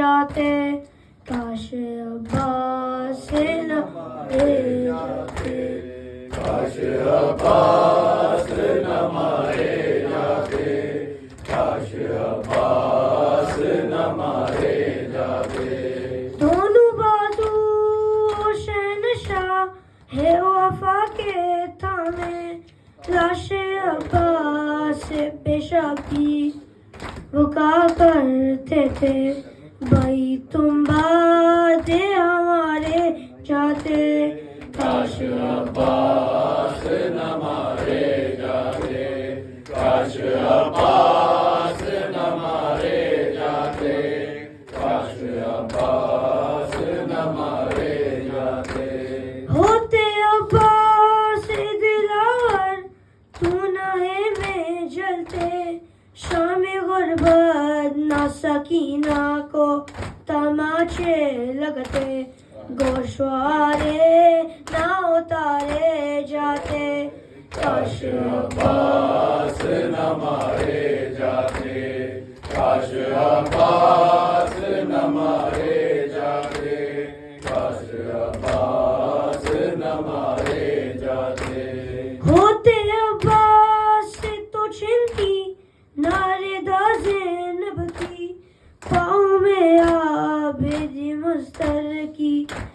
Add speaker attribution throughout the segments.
Speaker 1: जाते, काश अब्बास न मारे जाते,
Speaker 2: काश अब्बास न मारे जाते, काश अब्बास न मारे जाते।
Speaker 1: दोनों बाजू शहनशाह है वफा के थामे, लाशे अब्बास पेशाबी वो कहा करते थे, भाई तुम बातें हमारे जाते,
Speaker 2: काश अब्बास न मारे जाते, काश अब्बास न मारे जाते, काश अब्बास न मारे जाते।
Speaker 1: होते अब्बास दिलावर तू नहे में जलते, शाम गुर्बत ना सकीना को तमाचे लगते, गोशवारे ना उतारे जाते,
Speaker 2: काश अब्बास न मारे जाते, काश अब्बास न मारे जाते, काश अब्बास न मारे जाते।
Speaker 1: होते अब्बास तो चिंती नारेदा ज़ैनब की, पाँव में आबिद मुस्तर की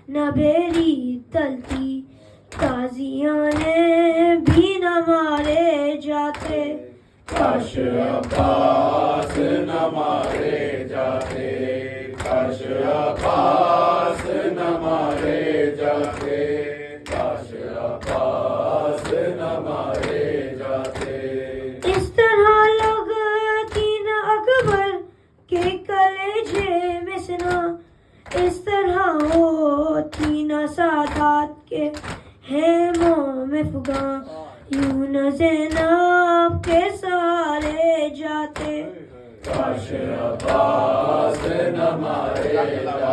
Speaker 1: नबेरी तलती, ताजियाने भी न मारे जाते,
Speaker 2: काश अब्बास न मारे जाते, काश अब्बास न मारे जाते, काश अब्बास न मारे जाते।
Speaker 1: इस तरह लगती न अकबर के कलेजे में सना, इस तरह होती न सादात के हेमों में फुगा, यूं न ज़ैनब के सारे जाते,
Speaker 2: काश अब्बास न मारे जाते,